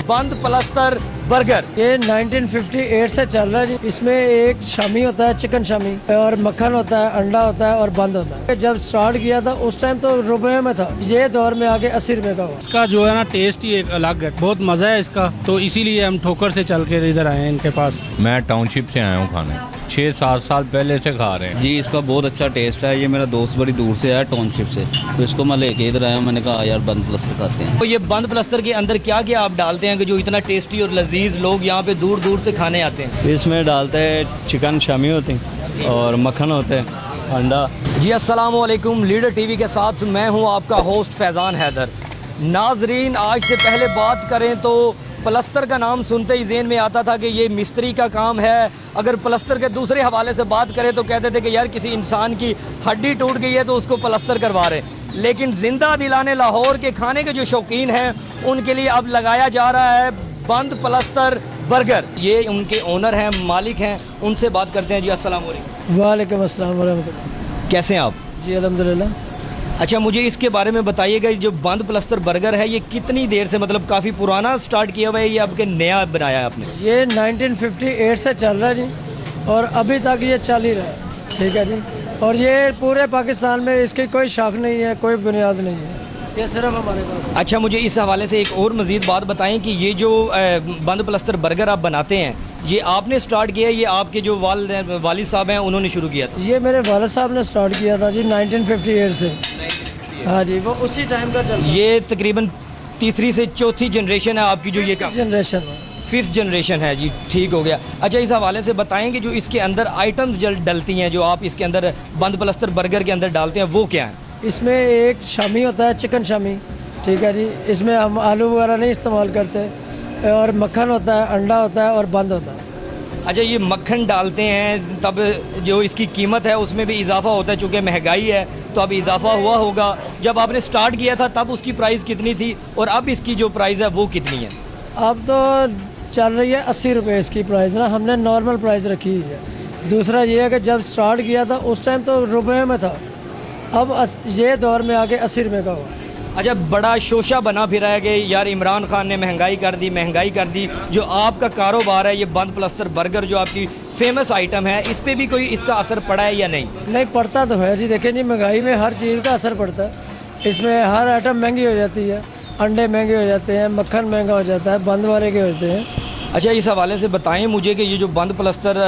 बंद प्लस्तर बर्गर। ये 1958 से चल रहा है जी। इसमें एक शामी होता है, चिकन शामी, और मक्खन होता है, अंडा होता है और बंद होता है। जब स्टार्ट किया था उस टाइम तो रुपए में था, ये दौर में आके 80 रुपए का हुआ। इसका जो है ना टेस्ट ही एक अलग है, बहुत मजा है इसका, तो इसीलिए हम ठोकर से चल के इधर आए हैं इनके पास। मैं टाउनशिप से आया हूँ खाने, 6-7 साल पहले से खा रहे हैं जी। इसका बहुत अच्छा टेस्ट है। ये मेरा दोस्त बड़ी दूर से आया टाउनशिप से, तो इसको मैं लेके इधर आया हूँ। मैंने कहा यार बंद प्लस्तर खाते हैं। तो ये बंद प्लस्तर के अंदर क्या क्या आप डालते हैं कि जो इतना टेस्टी और लजीज लोग यहाँ पे दूर दूर से खाने आते हैं? इसमें डालते हैं चिकन शामी होते हैं और मक्खन होते हैं, अंडा। जी अस्सलाम वालेकुम, लीडर टीवी के साथ मैं हूँ आपका होस्ट फैज़ान हैदर। नाजरीन, आज से पहले बात करें तो प्लस्तर का नाम सुनते ही जेहन में आता था कि ये मिस्त्री का काम है। अगर प्लस्तर के दूसरे हवाले से बात करें तो कहते थे कि यार किसी इंसान की हड्डी टूट गई है तो उसको प्लस्तर करवा रहे। लेकिन ज़िंदा दिलाने लाहौर के खाने के जो शौकीन हैं उनके लिए अब लगाया जा रहा है बंद प्लस्तर बर्गर। ये उनके ओनर हैं, मालिक हैं, उनसे बात करते हैं। जी अस्सलाम वालेकुम। वालेकुम अस्सलाम वरहमतुल्लाह। कैसे हैं आप? जी अल्हम्दुलिल्लाह। अच्छा, मुझे इसके बारे में बताइएगा, जो बंद प्लस्तर बर्गर है ये कितनी देर से, मतलब काफ़ी पुराना स्टार्ट किया हुआ है, ये आपके नया बनाया है आपने? ये 1958 से चल रहा है जी, और अभी तक ये चल ही रहा है। ठीक है जी। और ये पूरे पाकिस्तान में इसकी कोई शाख नहीं है, कोई बुनियाद नहीं है, ये सिर्फ हमारे पास है। अच्छा, मुझे इस हवाले से एक और मज़ीद बात बताएं कि ये जो बंद प्लस्तर बर्गर आप बनाते हैं, ये आपने स्टार्ट किया है, ये आपके जो वालिद साहब हैं उन्होंने शुरू किया था? ये मेरे वालिद साहब ने स्टार्ट किया था जी 1958 से। हाँ जी, वो उसी टाइम का चल। ये तकरीबन तीसरी से चौथी जनरेशन है आपकी, जो ये जनरेशन फिफ्थ जनरेशन है जी। ठीक हो गया। अच्छा, इस हवाले से बताएंगे जो इसके अंदर आइटम्स डलती हैं, जो आप इसके अंदर बंद प्लस्तर बर्गर के अंदर डालते हैं, वो क्या है? इसमें एक शामी होता है, चिकन शामी। ठीक है जी। इसमें हम आलू वगैरह नहीं इस्तेमाल करते, और मक्खन होता है, अंडा होता है और बंद होता है। अच्छा, ये मक्खन डालते हैं तब जो इसकी कीमत है उसमें भी इजाफा होता है, चूँकि महंगाई है तो अब इजाफा हुआ होगा। जब आपने स्टार्ट किया था तब उसकी प्राइस कितनी थी और अब इसकी जो प्राइस है वो कितनी है? अब तो चल रही है 80 रुपये इसकी प्राइस ना, हमने नॉर्मल प्राइस रखी हुई है। दूसरा ये है कि जब स्टार्ट किया था उस टाइम तो रुपये में था, अब ये दौर में आके 80 रुपये का हुआ। अच्छा, बड़ा शोशा बना फिरा है कि यार इमरान खान ने महंगाई कर दी। जो आपका कारोबार है ये बंद प्लस्तर बर्गर, जो आपकी फेमस आइटम है, इस पर भी कोई इसका असर पड़ा है या नहीं? नहीं, पड़ता तो है जी। देखिए जी, महंगाई में हर चीज़ का असर पड़ता है। इसमें हर आइटम महंगी हो जाती है, अंडे महंगे हो जाते हैं, मक्खन महंगा हो जाता है, बंद वाले के होते हैं। अच्छा, इस हवाले से बताएं मुझे कि ये जो बंद प्लस्तर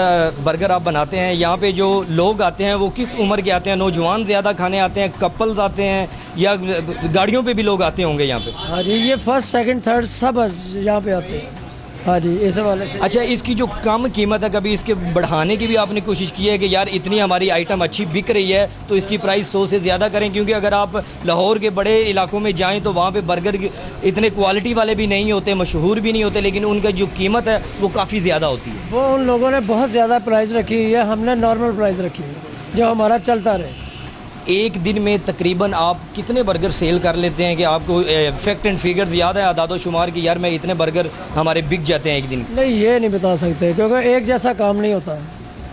बर्गर आप बनाते हैं, यहाँ पे जो लोग आते हैं वो किस उम्र के आते हैं? नौजवान ज़्यादा खाने आते हैं, कपल्स आते हैं, या गाड़ियों पे भी लोग आते होंगे यहाँ पे? हाँ जी, ये फर्स्ट सेकंड थर्ड सब यहाँ पे आते हैं। हाँ जी, इस हवाले से। अच्छा, इसकी जो कम कीमत है, कभी इसके बढ़ाने की भी आपने कोशिश की है कि यार इतनी हमारी आइटम अच्छी बिक रही है तो इसकी प्राइस 100 से ज़्यादा करें? क्योंकि अगर आप लाहौर के बड़े इलाकों में जाएं तो वहाँ पे बर्गर इतने क्वालिटी वाले भी नहीं होते, मशहूर भी नहीं होते, लेकिन उनका जो कीमत है वो काफ़ी ज़्यादा होती है। वो उन लोगों ने बहुत ज़्यादा प्राइस रखी हुई है, हमने नॉर्मल प्राइस रखी है जो हमारा चलता रहे। एक दिन में तकरीबन आप कितने बर्गर सेल कर लेते हैं कि आपको फैक्ट एंड फिगर्स याद है, आदादो शुमार की, यार मैं इतने बर्गर हमारे बिक जाते हैं एक दिन? नहीं, ये नहीं बता सकते क्योंकि एक जैसा काम नहीं होता।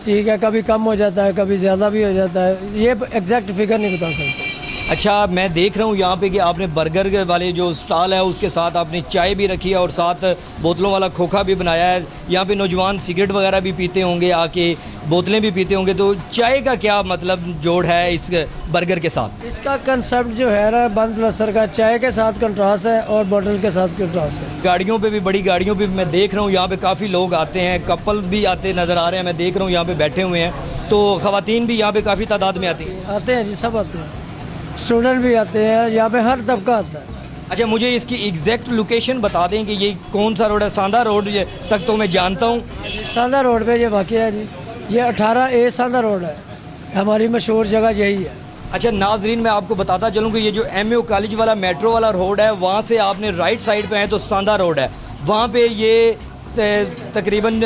ठीक है, कभी कम हो जाता है, कभी ज़्यादा भी हो जाता है, ये एग्जैक्ट फिगर नहीं बता सकते। अच्छा, मैं देख रहा हूँ यहाँ पे कि आपने बर्गर वाले जो स्टॉल है उसके साथ आपने चाय भी रखी है और साथ बोतलों वाला खोखा भी बनाया है। यहाँ पे नौजवान सिगरेट वगैरह भी पीते होंगे, आके बोतलें भी पीते होंगे, तो चाय का क्या मतलब जोड़ है इस बर्गर के साथ? इसका कंसेप्ट जो है ना, बंद प्लस्तर का, चाय के साथ कंट्रास्ट है और बोतल के साथ कंट्रास्ट है। गाड़ियों पे भी, बड़ी गाड़ियों पे भी मैं देख रहा हूँ यहाँ पे काफ़ी लोग आते हैं, कपल्स भी आते नज़र आ रहे हैं, मैं देख रहा हूँ यहाँ पे बैठे हुए हैं, तो ख़वातीन भी यहाँ पे काफ़ी तादाद में आती हैं? आते हैं जी, सब आते हैं, स्टूडेंट भी आते हैं, यहाँ पे हर तबका आता है। अच्छा, मुझे इसकी एग्जैक्ट लोकेशन बता दें कि ये कौन सा रोड है? सांदा रोड तक तो मैं जानता हूँ। सांदा रोड पे ये वाक़ है जी, ये 18A सांदा रोड है, हमारी मशहूर जगह यही है। अच्छा नाजरीन, मैं आपको बताता चलूँ कि ये जो MAO कॉलेज वाला मेट्रो वाला रोड है, वहाँ से आपने राइट साइड पे है तो सांदा रोड है, वहाँ पे ये तकरीबन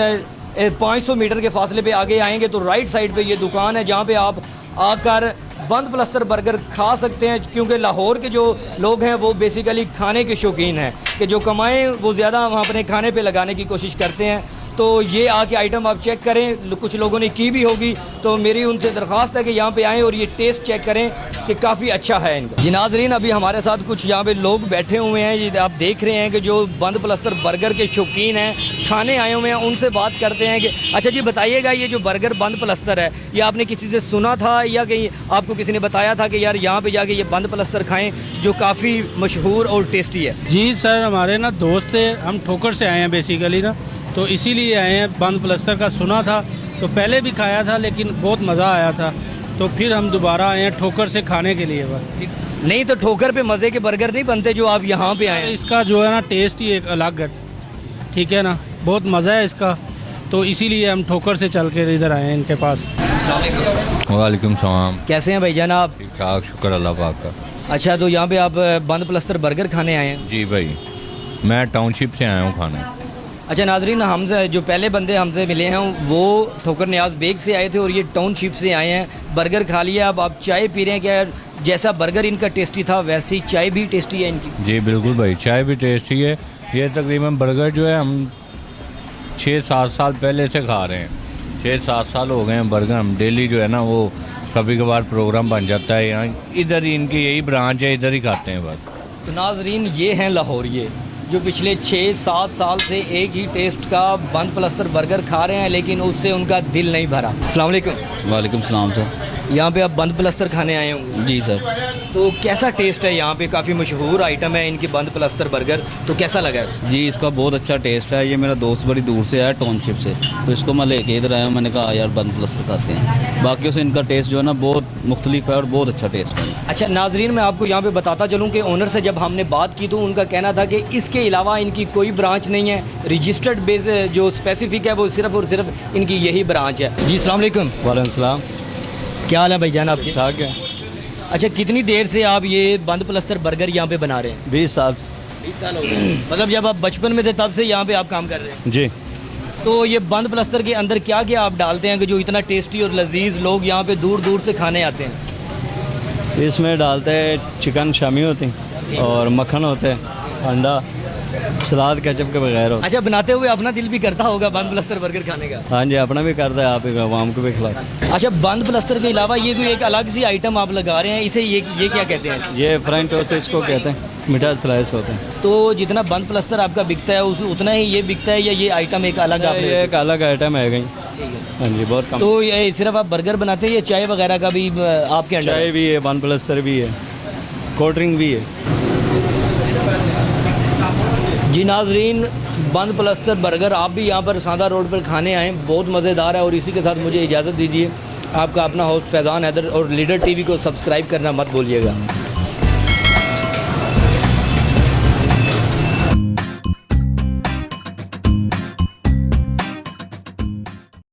500 मीटर के फासले पे आगे आएंगे तो राइट साइड पे ये दुकान है जहाँ पे आप आकर बंद प्लस्तर बर्गर खा सकते हैं। क्योंकि लाहौर के जो लोग हैं वो बेसिकली खाने के शौकीन हैं कि जो कमाएं वो ज़्यादा वहाँ अपने खाने पे लगाने की कोशिश करते हैं। तो ये आके आइटम आप चेक करें, कुछ लोगों ने की भी होगी, तो मेरी उनसे दरख्वास्त है कि यहाँ पे आएँ और ये टेस्ट चेक करें कि काफ़ी अच्छा है इनका। जी नाज़रीन, अभी हमारे साथ कुछ यहाँ पे लोग बैठे हुए हैं, ये आप देख रहे हैं कि जो बंद प्लस्तर बर्गर के शौकीन हैं, खाने आए हुए हैं, उनसे बात करते हैं कि अच्छा जी बताइएगा, ये जो बर्गर बंद प्लस्तर है ये आपने किसी से सुना था या कहीं आपको किसी ने बताया था कि यार यहाँ पे जाके ये बंद प्लस्तर खाएं जो काफ़ी मशहूर और टेस्टी है? जी सर, हमारे ना दोस्त थे, हम ठोकर से आए हैं बेसिकली ना, तो इसीलिए आए हैं। बंद प्लस्तर का सुना था तो पहले भी खाया था लेकिन बहुत मज़ा आया था, तो फिर हम दोबारा आए हैं ठोकर से खाने के लिए बस। नहीं तो ठोकर पे मज़े के बर्गर नहीं बनते जो आप यहाँ पे आए हैं? इसका जो है ना टेस्ट ही एक अलग है, ठीक है ना, बहुत मज़ा है इसका, तो इसीलिए हम ठोकर से चल के इधर आए हैं इनके पास। वालेकुम सलाम। कैसे हैं भाईजान आप? ठीक ठाक, शुक्र अल्लाह पाक का। अच्छा, तो यहाँ पे आप बंद प्लस्तर बर्गर खाने आए हैं? जी भाई, मैं टाउनशिप से आया हूँ खाने। अच्छा नाजरीन, हमसे जो पहले बंदे हमसे मिले हैं वो ठोकर न्याज बेग से आए थे और ये टाउनशिप से आए हैं। बर्गर खा लिया, अब आप चाय पी रहे हैं। क्या जैसा बर्गर इनका टेस्टी था वैसे ही चाय भी टेस्टी है इनकी? जी बिल्कुल भाई, चाय भी टेस्टी है। ये तकरीबन बर्गर जो है हम 6-7 साल पहले से खा रहे हैं। 6-7 साल हो गए हैं बर्गर, हम डेली जो है ना वो कभी कभार प्रोग्राम बन जाता है यहाँ, इधर ही इनकी यही ब्रांच है, इधर ही खाते हैं बस। तो नाजरीन, ये हैं लाहौरिये जो पिछले 6-7 साल से एक ही टेस्ट का बंद प्लस्तर बर्गर खा रहे हैं, लेकिन उससे उनका दिल नहीं भरा। अस्सलाम वालेकुम। वालेकुम सलाम सर। यहाँ पे आप बंद प्लस्तर खाने आए होंगे? जी सर। तो कैसा टेस्ट है यहाँ पे? काफ़ी मशहूर आइटम है इनकी बंद प्लस्तर बर्गर, तो कैसा लगा है? जी इसका बहुत अच्छा टेस्ट है। ये मेरा दोस्त बड़ी दूर से आया टाउनशिप से, तो इसको मैं लेके इधर आया, मैंने कहा यार बंद प्लस्तर खाते हैं। बाकी से इनका टेस्ट जो है ना बहुत मुख्तलिफ है और बहुत अच्छा टेस्ट है। अच्छा नाजरीन, मैं आपको यहाँ पे बताता चलूँ कि ओनर से जब हमने बात की तो उनका कहना था कि इसके अलावा इनकी कोई ब्रांच नहीं है, रजिस्टर्ड बेस जो स्पेसिफिक है वो सिर्फ और सिर्फ इनकी यही ब्रांच है। जी अस्सलाम वालेकुम। वालेकुम सलाम। क्या हाल है भाईजान आपके? ठाक है। अच्छा, कितनी देर से आप ये बंद प्लस्तर बर्गर यहाँ पे बना रहे हैं? 20 साल। 20 साल हो गए। मतलब जब आप बचपन में थे तब से यहाँ पे आप काम कर रहे हैं? जी। तो ये बंद प्लस्तर के अंदर क्या क्या आप डालते हैं कि जो इतना टेस्टी और लजीज लोग यहाँ पे दूर दूर से खाने आते हैं? इसमें डालते हैं चिकन शामी होती और मक्खन होते हैं, अंडा, सलाद केचप के बगैर होता। अच्छा, बनाते हुए अपना दिल भी करता होगा बंद प्लस्तर बर्गर खाने का? हाँ जी, अपना भी करता है, आप आवाम को भी खिलाते। अच्छा, बंद प्लस्तर के अलावा ये कोई एक अलग सी आइटम आप लगा रहे हैं, इसे ये क्या कहते हैं? ये फ्रेंच टोस्ट इसको कहते हैं, मीठा स्लाइस होते हैं। तो जितना बंद प्लस्तर आपका बिकता है उतना ही ये बिकता है या ये आइटम एक अलग आपने? ये एक अलग आइटम है कहीं। हाँ जी, बहुत कम। तो ये सिर्फ आप बर्गर बनाते हैं या चाय वगैरह का भी आपके अंदर? चाय भी है, बंद प्लस्तर भी है, कोल्ड ड्रिंक भी है। जी नाजरीन, बंद प्लस्तर बर्गर आप भी यहाँ पर सांदा रोड पर खाने आएँ, बहुत मज़ेदार है। और इसी के साथ मुझे इजाज़त दीजिए। आपका अपना होस्ट फैज़ान हैदर, और लीडर टीवी को सब्सक्राइब करना मत भूलिएगा।